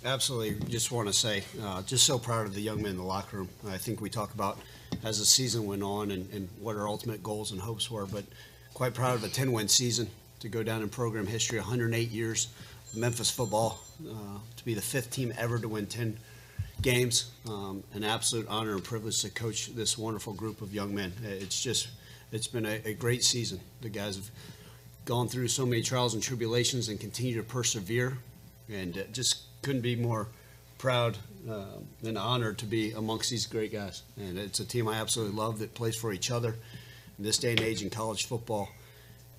Absolutely. Just want to say, just so proud of the young men in the locker room. I think we talk about as the season went on and what our ultimate goals and hopes were, but quite proud of a 10-win season to go down in program history, 108 years of Memphis football, to be the 5th team ever to win 10 games. An absolute honor and privilege to coach this wonderful group of young men. It's been a great season. The guys have gone through so many trials and tribulations and continue to persevere, and just couldn't be more proud and honored to be amongst these great guys. And it's a team I absolutely love that plays for each other. In this day and age in college football,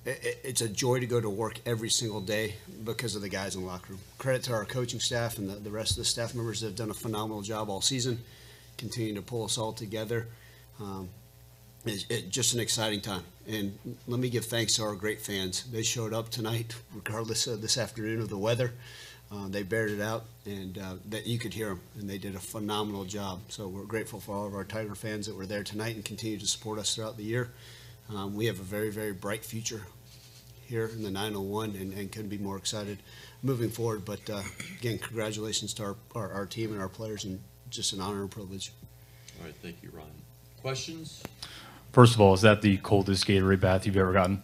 it's a joy to go to work every single day because of the guys in the locker room. Credit to our coaching staff and the rest of the staff members that have done a phenomenal job all season, continuing to pull us all together. It's just an exciting time. And let me give thanks to our great fans. They showed up tonight, regardless of this afternoon of the weather. They bared it out, and that you could hear them, and they did a phenomenal job. So we're grateful for all of our Tiger fans that were there tonight and continue to support us throughout the year. We have a very, very bright future here in the 901 and couldn't be more excited moving forward. But again, congratulations to our team and our players, and just an honor and privilege. All right, thank you, Ryan. Questions? First of all, is that the coldest Gatorade bath you've ever gotten?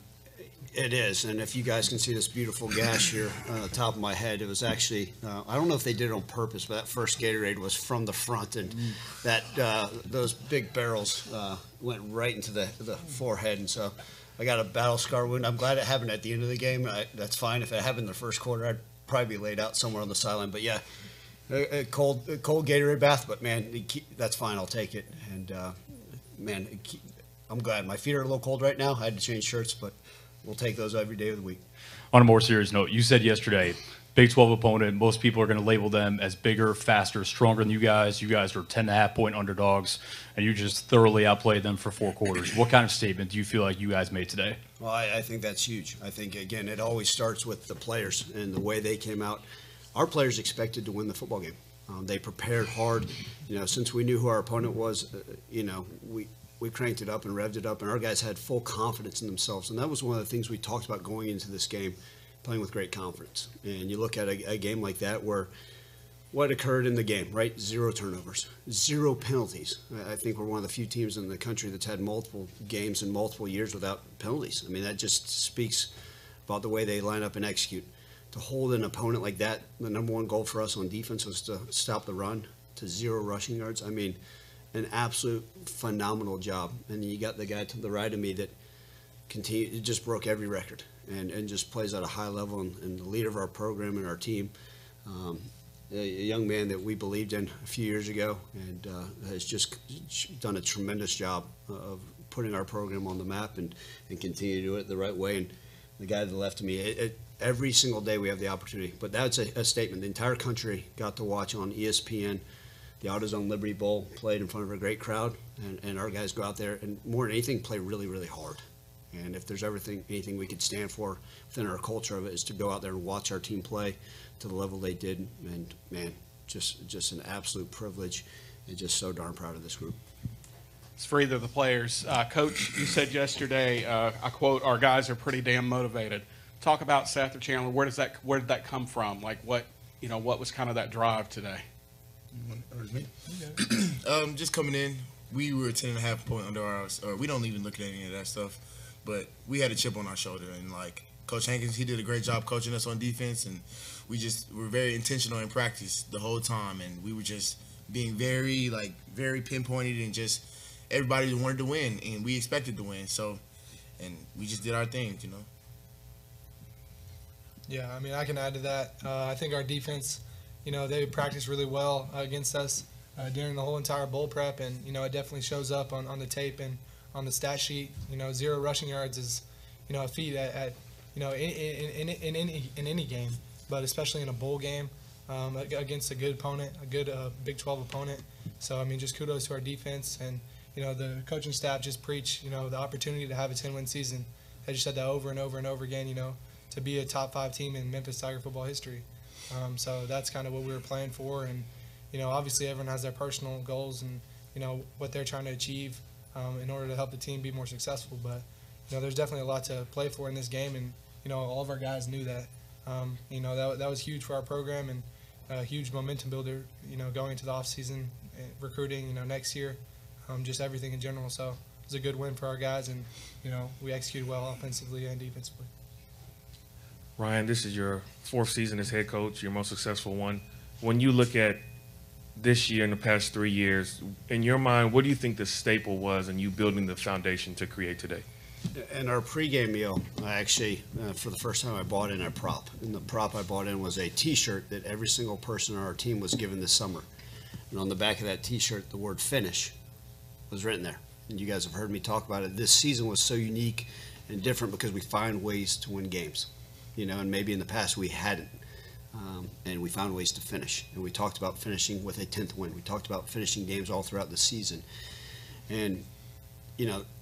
It is, and if you guys can see this beautiful gash here on the top of my head, it was actually, I don't know if they did it on purpose, but that first Gatorade was from the front, and that those big barrels went right into the forehead, and so I got a battle scar wound. I'm glad it happened at the end of the game. That's fine. If it happened in the first quarter, I'd probably be laid out somewhere on the sideline. But yeah, a cold Gatorade bath, but man, that's fine. I'll take it. And man, I'm glad. My feet are a little cold right now. I had to change shirts, but we'll take those every day of the week. On a more serious note, you said yesterday, Big 12 opponent, most people are going to label them as bigger, faster, stronger than you guys. You guys are 10.5-point underdogs, and you just thoroughly outplayed them for 4 quarters. What kind of statement do you feel like you guys made today? Well, I think that's huge. I think, again, it always starts with the players and the way they came out. Our players expected to win the football game. They prepared hard. Since we knew who our opponent was, we cranked it up and revved it up, and our guys had full confidence in themselves. And that was one of the things we talked about going into this game, playing with great confidence. And you look at a game like that where what occurred in the game, right? 0 turnovers, 0 penalties. I think we're one of the few teams in the country that's had multiple games in multiple years without penalties. I mean, that just speaks about the way they line up and execute. To hold an opponent like that, the number 1 goal for us on defense was to stop the run to 0 rushing yards. I mean, an absolute phenomenal job. And you got the guy to the right of me that just broke every record and just plays at a high level, and the leader of our program and our team, a young man that we believed in a few years ago, and has just done a tremendous job of putting our program on the map and continue to do it the right way. And the guy to the left of me, every single day we have the opportunity. But that's a statement. The entire country got to watch on ESPN the AutoZone Liberty Bowl, played in front of a great crowd, and our guys go out there and more than anything play really, really hard. And if there's anything we could stand for within our culture of it, is to go out there and watch our team play to the level they did. And man, just an absolute privilege, and just so darn proud of this group. It's for either of the players. Coach, you said yesterday, I quote, "Our guys are pretty damn motivated." Talk about Seth or Chandler. Where did that come from? Like what was kind of that drive today? Just coming in, we were 10.5 point under ours. We don't even look at any of that stuff, but we had a chip on our shoulder, and like Coach Hankins, he did a great job coaching us on defense, and we were very intentional in practice the whole time, and we were just being very pinpointed, and just everybody wanted to win, and we expected to win. So, and we just did our thing, Yeah, I mean, I can add to that. I think our defense, they practiced really well against us during the whole entire bowl prep, and it definitely shows up on the tape and on the stat sheet. 0 rushing yards is a feat at in any game, but especially in a bowl game against a good opponent, a good Big 12 opponent. So I mean, just kudos to our defense, and the coaching staff just preach the opportunity to have a 10-win season. They just said that over and over and over again. To be a top 5 team in Memphis Tiger football history. So that's kind of what we were playing for, and obviously everyone has their personal goals and what they're trying to achieve in order to help the team be more successful. But there's definitely a lot to play for in this game, and all of our guys knew that. That was huge for our program and a huge momentum builder. Going into the off season, recruiting, next year, just everything in general. So it was a good win for our guys, and we executed well offensively and defensively. Ryan, this is your 4th season as head coach, your most successful one. When you look at this year and the past 3 years, in your mind, what do you think the staple was in you building the foundation to create today? In our pregame meal, I actually, for the first time, I bought in a prop. And the prop I bought in was a T-shirt that every single person on our team was given this summer. And on the back of that T-shirt, the word finish was written there. And you guys have heard me talk about it. This season was so unique and different because we find ways to win games. And maybe in the past we hadn't. And we found ways to finish. And we talked about finishing with a 10th win. We talked about finishing games all throughout the season. And,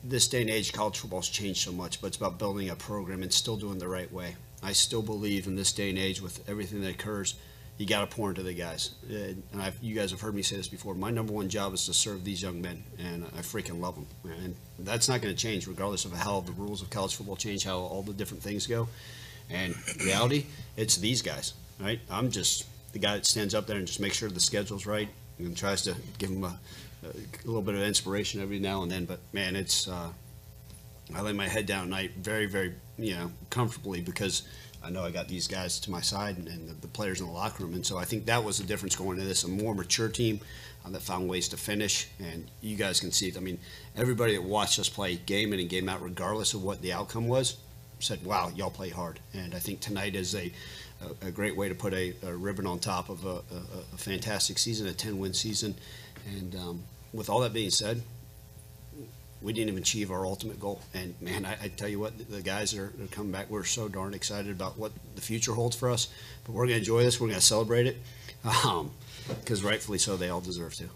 this day and age, college football's changed so much, but it's about building a program and still doing it the right way. I still believe in this day and age, with everything that occurs, you got to pour into the guys. And you guys have heard me say this before. My number one job is to serve these young men, and I freaking love them. And that's not going to change regardless of how the rules of college football change, how all the different things go. And reality, it's these guys, right? I'm just the guy that stands up there and just makes sure the schedule's right and tries to give them a little bit of inspiration every now and then. But, man, it's I lay my head down at night very, very, comfortably because I know I got these guys to my side and the players in the locker room. And so I think that was the difference going into this, a more mature team that found ways to finish. And you guys can see it. I mean, everybody that watched us play game in and game out, regardless of what the outcome was, said, wow, y'all play hard. And I think tonight is a great way to put a ribbon on top of a fantastic season, a 10-win season. And with all that being said, we didn't even achieve our ultimate goal. And, man, I tell you what, the guys are coming back. We're so darn excited about what the future holds for us. But we're going to enjoy this. We're going to celebrate it because rightfully so, they all deserve to.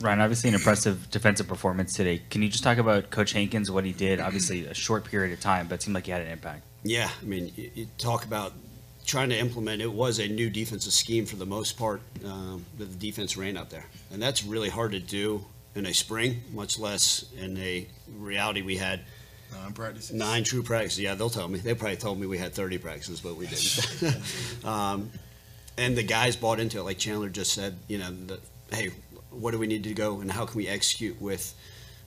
Ryan, obviously an impressive defensive performance today. Can you just talk about Coach Hankins, what he did? Obviously a short period of time, but it seemed like he had an impact. Yeah, I mean, you talk about trying to implement, it was a new defensive scheme for the most part that the defense ran out there. And that's really hard to do in a spring, much less in a reality we had 9 true practices. Yeah, they'll tell me. They probably told me we had 30 practices, but we didn't. And the guys bought into it, like Chandler just said, hey, what do we need to go and how can we execute with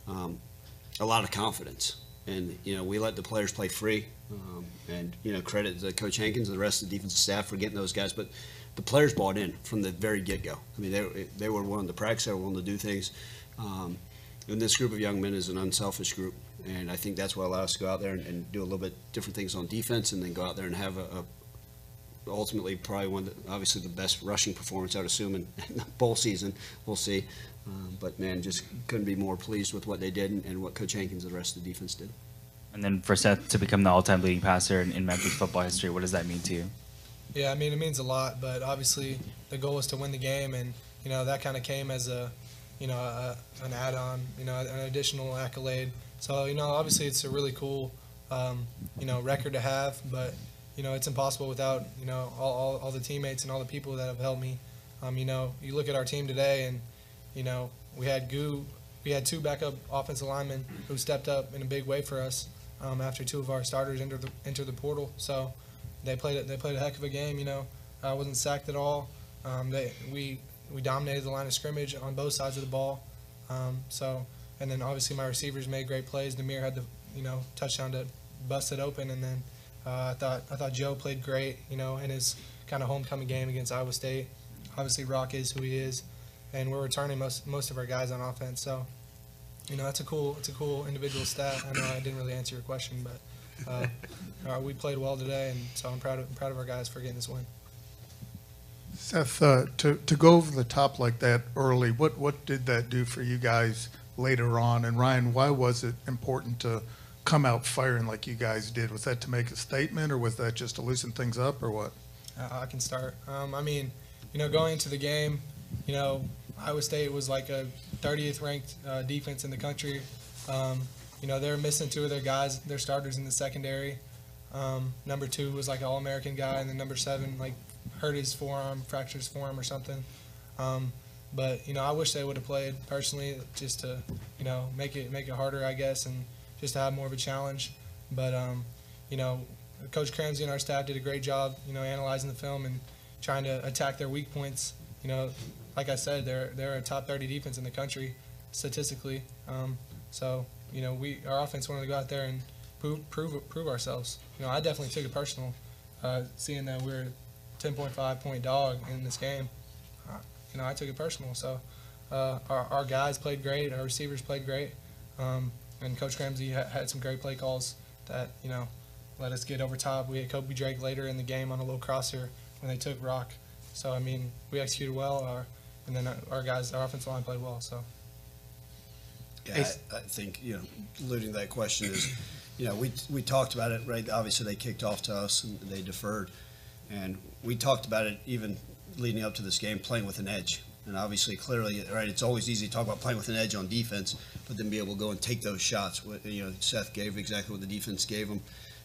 a lot of confidence? And, we let the players play free. And, credit to Coach Hankins and the rest of the defensive staff for getting those guys. But the players bought in from the very get-go. I mean, they were willing to practice. They were willing to do things. And this group of young men is an unselfish group. And I think that's what allowed us to go out there and do a little bit different things on defense and then go out there and have ultimately probably obviously the best rushing performance, I would assume, in the bowl season. We'll see. But, man, just couldn't be more pleased with what they did and what Coach Hankins and the rest of the defense did. And then for Seth to become the all-time leading passer in Memphis football history, what does that mean to you? Yeah, I mean, it means a lot, but obviously the goal is to win the game, and, that kind of came as an add-on, an additional accolade. So, obviously it's a really cool, record to have, but, it's impossible without, all the teammates and all the people that have helped me. You look at our team today and, we had 2 backup offensive linemen who stepped up in a big way for us after 2 of our starters entered the portal. So they played a heck of a game. I wasn't sacked at all. We dominated the line of scrimmage on both sides of the ball. And then obviously my receivers made great plays. Demir had the touchdown to bust it open, and then I thought Joe played great. In his kind of homecoming game against Iowa State. Obviously Rock is who he is, and we're returning most of our guys on offense. So it's a cool individual stat. I know I didn't really answer your question, but we played well today, and so I'm proud of our guys for getting this win. Seth, to go over the top like that early, what did that do for you guys later on? And Ryan, why was it important to come out firing like you guys did? Was that to make a statement, or was that just to loosen things up, or what? I can start. I mean, going into the game, Iowa State was like a 30th ranked defense in the country. They were missing 2 of their guys, their starters in the secondary. Number 2 was like an All-American guy, and then number 7 like hurt his forearm, fractured his forearm or something. But I wish they would have played personally, just to make it harder, I guess, and just to have more of a challenge. But Coach Cramsey and our staff did a great job, analyzing the film and trying to attack their weak points. Like I said, they're a top 30 defense in the country statistically. So our offense wanted to go out there and prove ourselves. I definitely took it personal, seeing that we're a 10.5 point dog in this game. I took it personal. So our guys played great, our receivers played great, and Coach Ramsey had some great play calls that let us get over top. We had Kobe Drake later in the game on a little crosser when they took rock. So we executed well, and then our offensive line played well. So. Yeah, I think alluding to that question is, we talked about it, right? Obviously, they kicked off to us and they deferred, and we talked about it even leading up to this game, playing with an edge. And obviously, clearly, right? It's always easy to talk about playing with an edge on defense, but then be able to go and take those shots. Seth gave exactly what the defense gave him,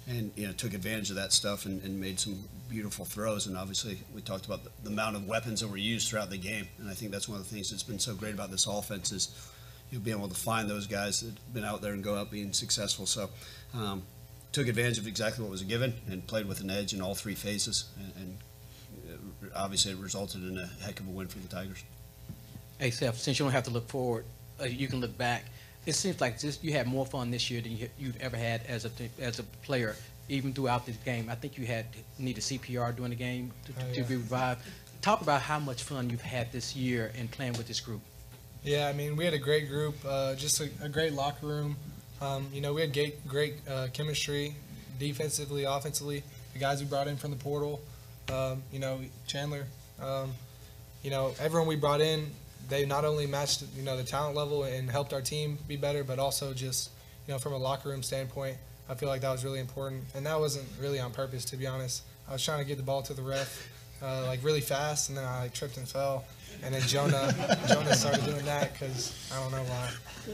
and took advantage of that stuff and made some beautiful throws. And obviously, we talked about the amount of weapons that were used throughout the game. And I think that's one of the things that's been so great about this offense is being able to find those guys that have been out there and go out being successful. So took advantage of exactly what was given and played with an edge in all three phases. And obviously it resulted in a heck of a win for the Tigers. Hey, Seth, since you don't have to look forward, you can look back. It seems like you had more fun this year than you've ever had as a player, even throughout this game. I think you needed CPR during the game to be revived. Talk about how much fun you've had this year in playing with this group. Yeah, we had a great group, just a great locker room. We had great chemistry, defensively, offensively. The guys we brought in from the portal, Chandler, everyone we brought in, they not only matched, the talent level and helped our team be better, but also just, from a locker room standpoint, I feel like that was really important. And that wasn't really on purpose, to be honest. I was trying to get the ball to the ref, really fast, and then I tripped and fell. And then Jonah started doing that because I don't know why.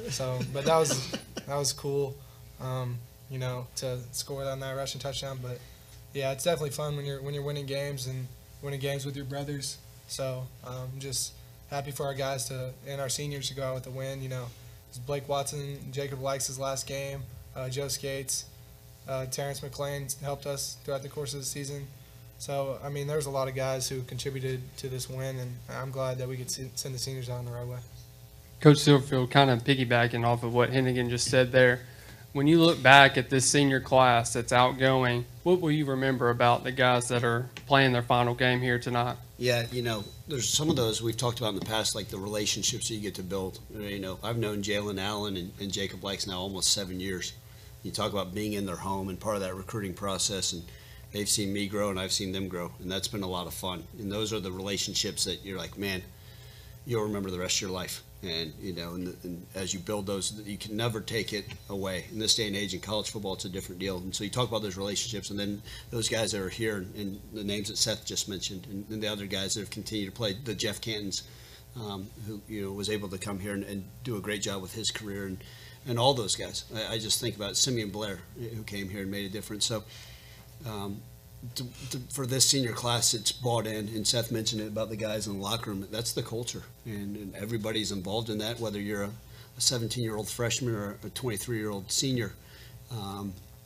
So, but that was cool, to score on that rushing touchdown. But yeah, it's definitely fun when you're winning games and winning games with your brothers. So I'm just happy for our guys and our seniors to go out with a win. It's Blake Watson, Jacob Likes' last game, Joe Skates, Terrence McClain helped us throughout the course of the season. So, there's a lot of guys who contributed to this win, and I'm glad that we could send the seniors out in the right way. Coach Silverfield, kind of piggybacking off of what Hennigan just said there, when you look back at this senior class that's outgoing, what will you remember about the guys that are playing their final game here tonight? Yeah, there's some of those we've talked about in the past, like the relationships that you get to build. I've known Jalen Allen and Jacob Likes now almost 7 years. You talk about being in their home and part of that recruiting process, and they've seen me grow and I've seen them grow, and that's been a lot of fun. And those are the relationships that you're like, man, you'll remember the rest of your life. And and as you build those, you can never take it away. In this day and age in college football, it's a different deal. And so you talk about those relationships, and then those guys that are here, and the names that Seth just mentioned, and the other guys that have continued to play, the Jeff Cantons, who was able to come here and do a great job with his career, and all those guys. I just think about Simeon Blair, who came here and made a difference. So. For this senior class, it's bought in, and Seth mentioned it about the guys in the locker room. That's the culture, and everybody's involved in that, whether you're a 17-year-old freshman or a 23-year-old senior.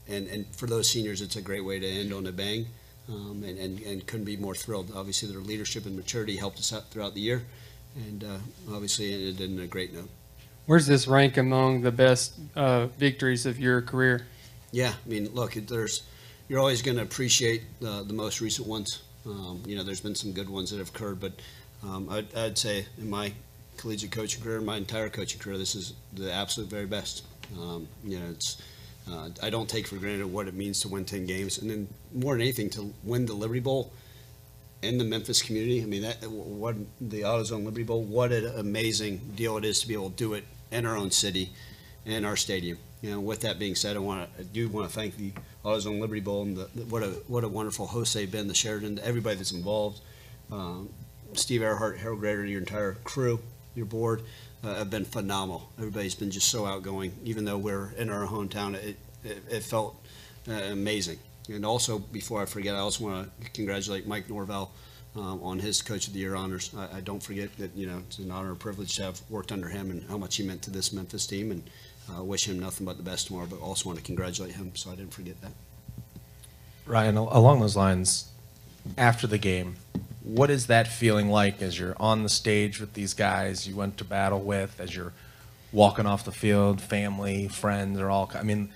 And for those seniors, it's a great way to end on a bang, and couldn't be more thrilled. Obviously, their leadership and maturity helped us out throughout the year, and obviously it ended in a great note. Where's this rank among the best victories of your career? Yeah, look, you're always going to appreciate the most recent ones. There's been some good ones that have occurred, but I'd say in my collegiate coaching career, my entire coaching career, this is the absolute very best. I don't take for granted what it means to win 10 games, and then more than anything, to win the Liberty Bowl in the Memphis community. What the AutoZone Liberty Bowl, what an amazing deal it is to be able to do it in our own city, in our stadium. With that being said, I do want to thank the AutoZone Liberty Bowl and what a wonderful host they've been, the Sheridan, everybody that's involved. Steve Earhart, Harold Grader, your entire crew, your board have been phenomenal. Everybody's been just so outgoing. Even though we're in our hometown, it felt amazing. And also, before I forget, I also want to congratulate Mike Norvell, on his Coach of the Year honors. I don't forget that, it's an honor and privilege to have worked under him and how much he meant to this Memphis team, and wish him nothing but the best tomorrow, but also want to congratulate him, so I didn't forget that. Ryan, along those lines, after the game, what is that feeling like as you're on the stage with these guys you went to battle with, as you're walking off the field, family, friends, are all, I mean,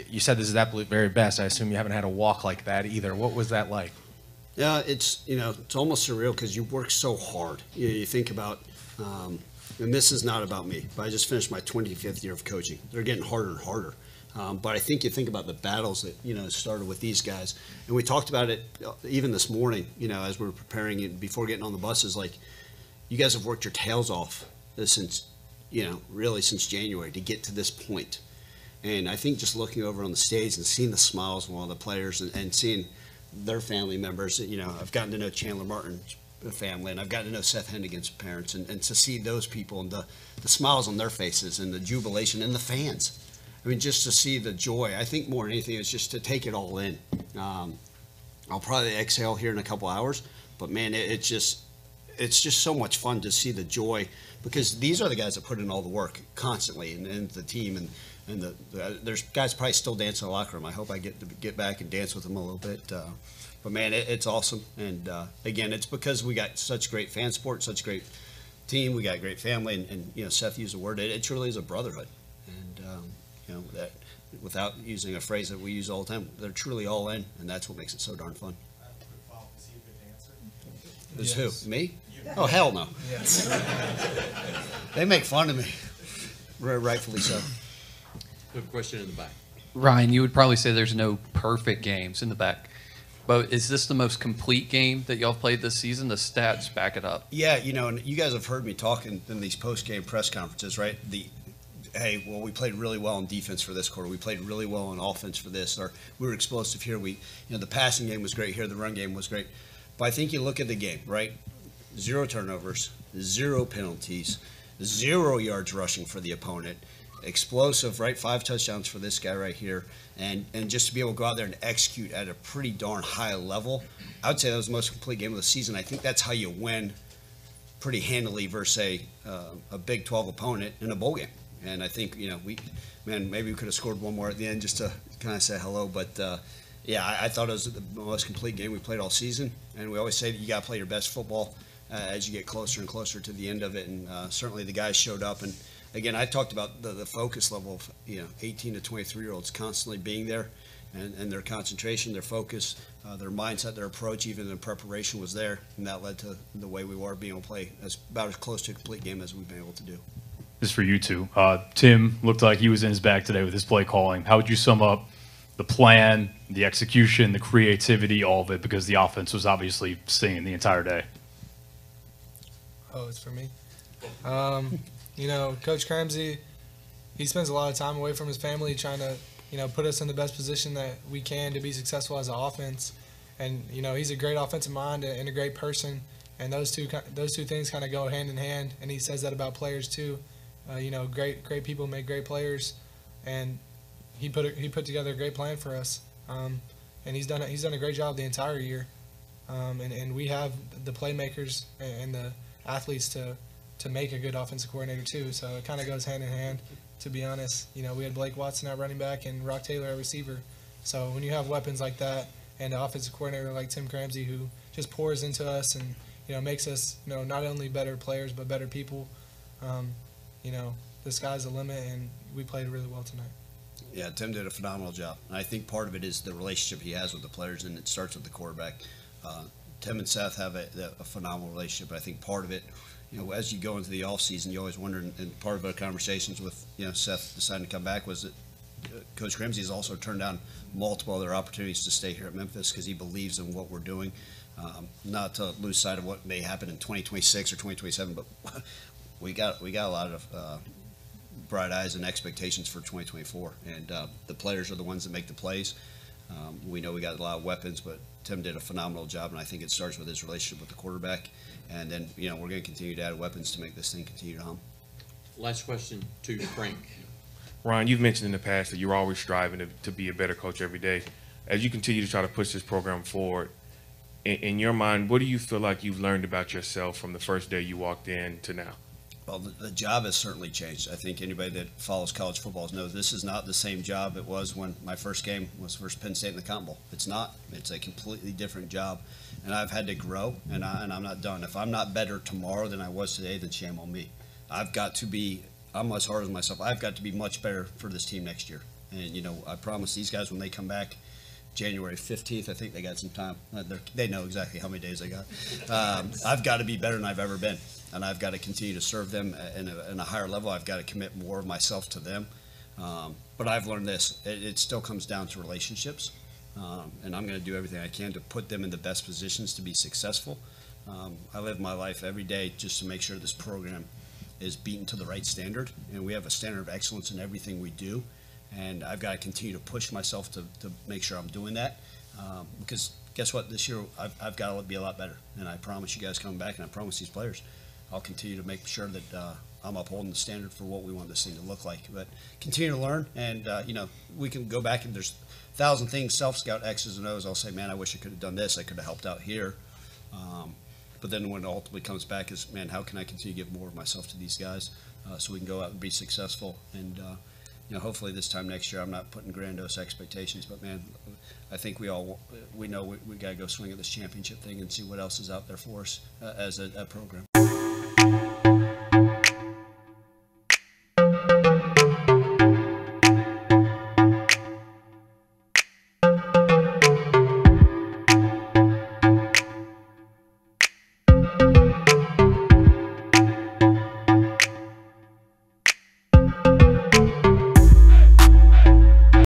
you said this is the absolute very best. I assume you haven't had a walk like that either. What was that like? Yeah, it's almost surreal because you work so hard. You think about, and this is not about me, but I just finished my 25th year of coaching. They're getting harder and harder. But I think you think about the battles that, started with these guys. And we talked about it even this morning, as we were preparing it before getting on the buses, like, you guys have worked your tails off since, really since January to get to this point. And I think just looking over on the stage and seeing the smiles of all the players and seeing their family members, I've gotten to know Chandler Martin's family, and I've gotten to know Seth Hennigan's parents, and to see those people and the smiles on their faces and the jubilation and the fans. I mean, just to see the joy, I think more than anything is just to take it all in. I'll probably exhale here in a couple hours, but man, it's just so much fun to see the joy, because these are the guys that put in all the work constantly, and the team, and there's guys probably still dancing in the locker room. I hope I get back and dance with them a little bit. But man, it's awesome. And again, it's because we got such great fan support, such great team. We got great family, and Seth used the word. It truly is a brotherhood. And that, without using a phrase that we use all the time, they're truly all in, and that's what makes it so darn fun. Is Yes. who? Me? Oh, hell no. Yes. They make fun of me. Rightfully so. We have a question in the back. Ryan, you would probably say there's no perfect games in the back, but is this the most complete game that y'all played this season? The stats back it up. Yeah, and you guys have heard me talking in these post-game press conferences, right? Hey, well, we played really well on defense for this quarter. We played really well on offense for this. Or we were explosive here. The passing game was great here. The run game was great. But I think you look at the game, right? 0 turnovers, 0 penalties, 0 yards rushing for the opponent. Explosive, right? 5 touchdowns for this guy right here. And just to be able to go out there and execute at a pretty darn high level, I would say that was the most complete game of the season. I think that's how you win pretty handily versus a Big 12 opponent in a bowl game. And I think, maybe we could have scored one more at the end just to kind of say hello. But, I thought it was the most complete game we played all season. And we always say that you got to play your best football as you get closer and closer to the end of it. And certainly the guys showed up. And, again, I talked about the focus level of, 18 to 23-year-olds constantly being there, and their concentration, their focus, their mindset, their approach, even their preparation was there. And that led to the way we were being able to play about as close to a complete game as we've been able to do. This is for you two. Tim looked like he was in his bag today with his play calling. How would you sum up the plan, the execution, the creativity, all of it? Because the offense was obviously singing the entire day. Oh, it's for me. Coach Cramsey, he spends a lot of time away from his family trying to, put us in the best position that we can to be successful as an offense. And, he's a great offensive mind and a great person. And those two things kind of go hand in hand. And he says that about players too. Great people make great players, and he put together a great plan for us. And he's done a great job the entire year. And we have the playmakers and the athletes to make a good offensive coordinator too. So it kind of goes hand in hand, to be honest. We had Blake Watson at running back and Rock Taylor at receiver. So when you have weapons like that and an offensive coordinator like Tim Cramsey, who just pours into us and makes us not only better players but better people, the sky's the limit, and we played really well tonight. Yeah, Tim did a phenomenal job. And I think part of it is the relationship he has with the players, and it starts with the quarterback. Tim and Seth have a phenomenal relationship. I think part of it, as you go into the offseason, you always wonder, and part of our conversations with, Seth deciding to come back was that Coach Cramsey has also turned down multiple other opportunities to stay here at Memphis because he believes in what we're doing. Not to lose sight of what may happen in 2026 or 2027, but we got a lot of bright eyes and expectations for 2024, and the players are the ones that make the plays. We know we got a lot of weapons, but Tim did a phenomenal job, and I think it starts with his relationship with the quarterback, and then we're going to continue to add weapons to make this thing continue to hum. Last question to Frank. Ryan, you've mentioned in the past that you're always striving to be a better coach every day. As you continue to try to push this program forward, in your mind, what do you feel like you've learned about yourself from the first day you walked in to now? Well, the job has certainly changed. I think anybody that follows college football knows this is not the same job it was when my first game was versus Penn State in the Cotton Bowl. It's not. It's a completely different job, and I've had to grow, and I'm not done. If I'm not better tomorrow than I was today, then shame on me. I've got to be. I'm as hard as myself. I've got to be much better for this team next year. And I promise these guys when they come back, January 15th, I think they got some time. They know exactly how many days they got. I've got to be better than I've ever been. And I've got to continue to serve them in a higher level. I've got to commit more of myself to them. But I've learned this. It still comes down to relationships. And I'm going to do everything I can to put them in the best positions to be successful. I live my life every day just to make sure this program is beaten to the right standard. And we have a standard of excellence in everything we do. And I've got to continue to push myself to make sure I'm doing that. Because guess what? This year I've got to be a lot better. And I promise you guys coming back, and I promise these players, I'll continue to make sure that I'm upholding the standard for what we want this thing to look like. But continue to learn, and we can go back and there's 1,000 things, self-scout X's and O's. I'll say, man, I wish I could have done this. I could have helped out here. But then when it ultimately comes back is, man, how can I continue to give more of myself to these guys so we can go out and be successful? And hopefully this time next year I'm not putting grandiose expectations. But man, I think we know we got to go swing at this championship thing and see what else is out there for us as a program.